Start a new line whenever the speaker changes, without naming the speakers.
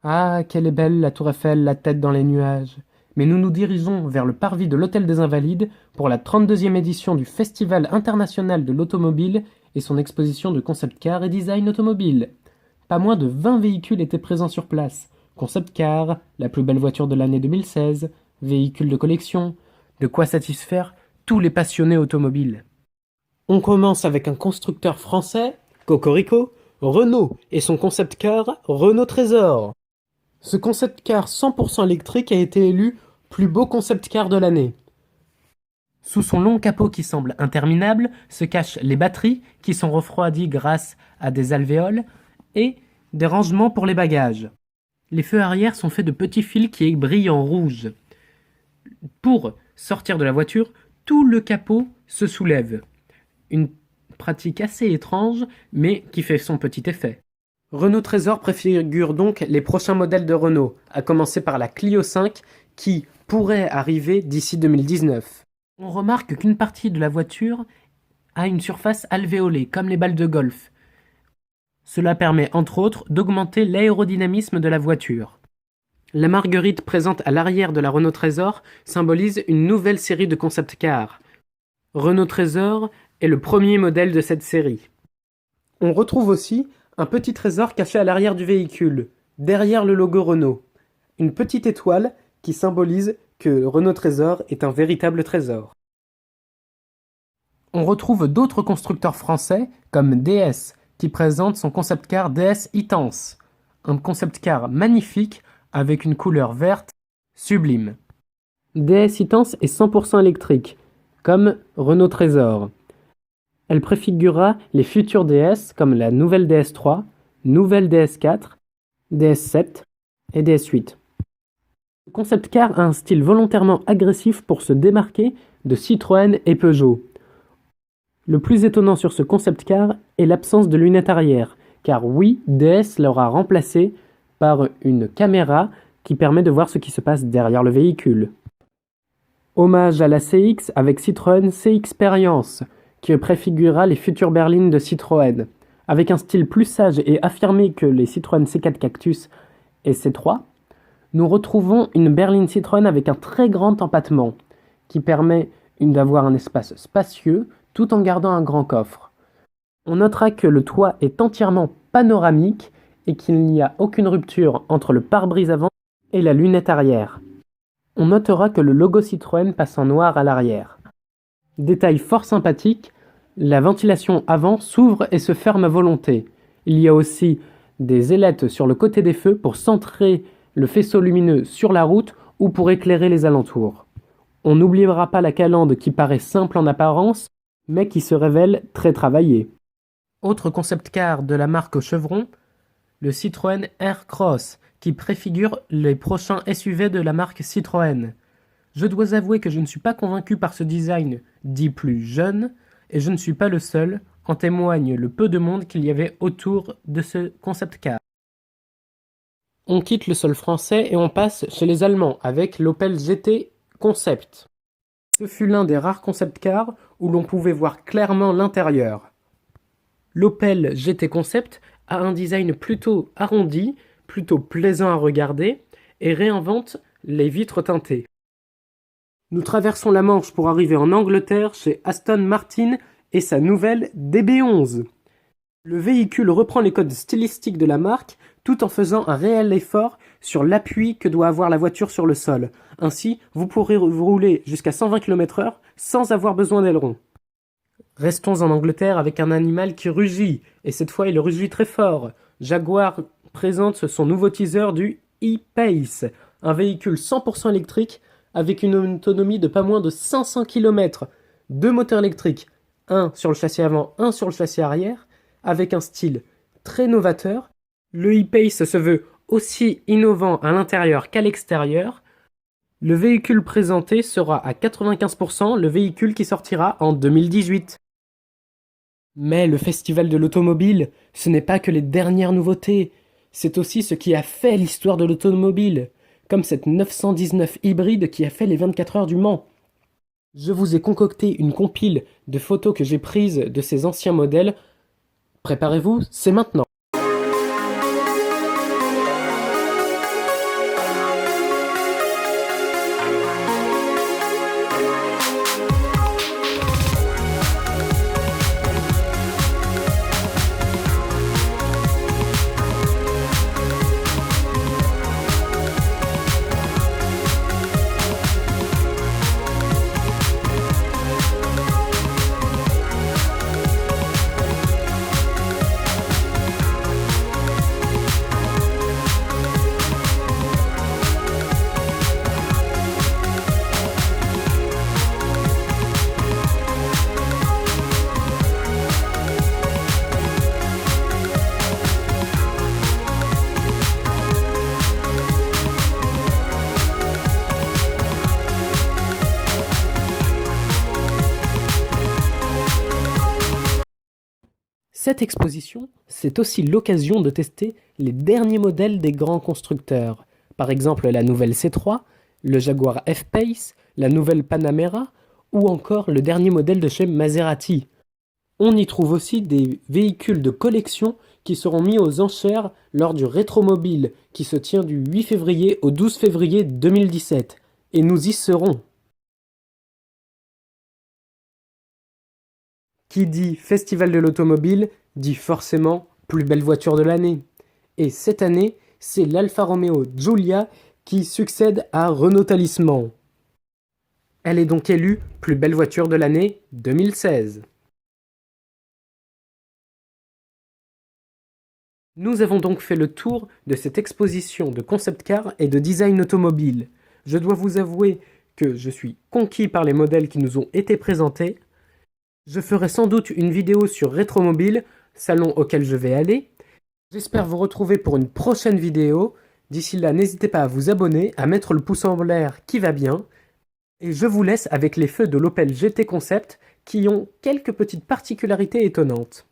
Ah, quelle est belle la tour Eiffel, la tête dans les nuages. Mais nous nous dirigeons vers le parvis de l'Hôtel des Invalides pour la 32e édition du Festival international de l'automobile et son exposition de concept car et design automobile. Pas moins de 20 véhicules étaient présents sur place. Concept car, la plus belle voiture de l'année 2016, véhicules de collection, de quoi satisfaire tous les passionnés automobiles. On commence avec un constructeur français, Cocorico, Renault et son concept car Renault Trésor. Ce concept car 100% électrique a été élu plus beau concept car de l'année. Sous son long capot qui semble interminable se cachent les batteries qui sont refroidies grâce à des alvéoles et des rangements pour les bagages. Les feux arrière sont faits de petits fils qui brillent en rouge. Pour sortir de la voiture, tout le capot se soulève. Une pratique assez étrange, mais qui fait son petit effet. Renault Trésor préfigure donc les prochains modèles de Renault, à commencer par la Clio 5 qui pourrait arriver d'ici 2019. On remarque qu'une partie de la voiture a une surface alvéolée, comme les balles de golf. Cela permet entre autres d'augmenter l'aérodynamisme de la voiture. La marguerite présente à l'arrière de la Renault Trésor symbolise une nouvelle série de concept cars. Renault Trésor est le premier modèle de cette série. On retrouve aussi un petit trésor caché à l'arrière du véhicule, derrière le logo Renault. Une petite étoile qui symbolise que le Renault Trésor est un véritable trésor. On retrouve d'autres constructeurs français comme DS qui présente son concept car DS e-Tense, un concept car magnifique avec une couleur verte sublime. DS e-Tense est 100% électrique, comme Renault Trésor. Elle préfigurera les futurs DS comme la nouvelle DS3, nouvelle DS4, DS7 et DS8. Le concept car a un style volontairement agressif pour se démarquer de Citroën et Peugeot. Le plus étonnant sur ce concept car est l'absence de lunettes arrière, car oui, DS l'aura remplacé par une caméra qui permet de voir ce qui se passe derrière le véhicule. Hommage à la CX avec Citroën C-Experience, qui préfigurera les futures berlines de Citroën. Avec un style plus sage et affirmé que les Citroën C4 Cactus et C3, nous retrouvons une berline Citroën avec un très grand empattement, qui permet d'avoir un espace spacieux tout en gardant un grand coffre. On notera que le toit est entièrement panoramique et qu'il n'y a aucune rupture entre le pare-brise avant et la lunette arrière. On notera que le logo Citroën passe en noir à l'arrière. Détail fort sympathique, la ventilation avant s'ouvre et se ferme à volonté. Il y a aussi des ailettes sur le côté des feux pour centrer le faisceau lumineux sur la route ou pour éclairer les alentours. On n'oubliera pas la calandre qui paraît simple en apparence, mais qui se révèle très travaillée. Autre concept car de la marque Chevron, le Citroën Aircross, qui préfigure les prochains SUV de la marque Citroën. Je dois avouer que je ne suis pas convaincu par ce design dit plus jeune, et je ne suis pas le seul, en témoigne le peu de monde qu'il y avait autour de ce concept car. On quitte le sol français et on passe chez les Allemands avec l'Opel GT Concept. Ce fut l'un des rares concept cars où l'on pouvait voir clairement l'intérieur. L'Opel GT Concept a un design plutôt arrondi, plutôt plaisant à regarder, et réinvente les vitres teintées. Nous traversons la Manche pour arriver en Angleterre chez Aston Martin et sa nouvelle DB11. Le véhicule reprend les codes stylistiques de la marque tout en faisant un réel effort sur l'appui que doit avoir la voiture sur le sol. Ainsi, vous pourrez rouler jusqu'à 120 km/h sans avoir besoin d'aileron. Restons en Angleterre avec un animal qui rugit, et cette fois il rugit très fort. Jaguar présente son nouveau teaser du e-Pace, un véhicule 100% électrique avec une autonomie de pas moins de 500 km. Deux moteurs électriques, un sur le châssis avant, un sur le châssis arrière, avec un style très novateur. Le e-Pace se veut aussi innovant à l'intérieur qu'à l'extérieur. Le véhicule présenté sera à 95% le véhicule qui sortira en 2018. Mais le festival de l'automobile, ce n'est pas que les dernières nouveautés, c'est aussi ce qui a fait l'histoire de l'automobile, comme cette 919 hybride qui a fait les 24 heures du Mans. Je vous ai concocté une compile de photos que j'ai prises de ces anciens modèles. Préparez-vous, c'est maintenant. Cette exposition, c'est aussi l'occasion de tester les derniers modèles des grands constructeurs. Par exemple la nouvelle C3, le Jaguar F-Pace, la nouvelle Panamera ou encore le dernier modèle de chez Maserati. On y trouve aussi des véhicules de collection qui seront mis aux enchères lors du Rétromobile qui se tient du 8 février au 12 février 2017. Et nous y serons. Qui dit Festival de l'automobile dit forcément plus belle voiture de l'année. Et cette année, c'est l'Alfa Romeo Giulia qui succède à Renault Talisman. Elle est donc élue plus belle voiture de l'année 2016. Nous avons donc fait le tour de cette exposition de concept car et de design automobile. Je dois vous avouer que je suis conquis par les modèles qui nous ont été présentés. Je ferai sans doute une vidéo sur Rétromobile, salon auquel je vais aller. J'espère vous retrouver pour une prochaine vidéo. D'ici là, n'hésitez pas à vous abonner, à mettre le pouce en l'air qui va bien. Et je vous laisse avec les feux de l'Opel GT Concept qui ont quelques petites particularités étonnantes.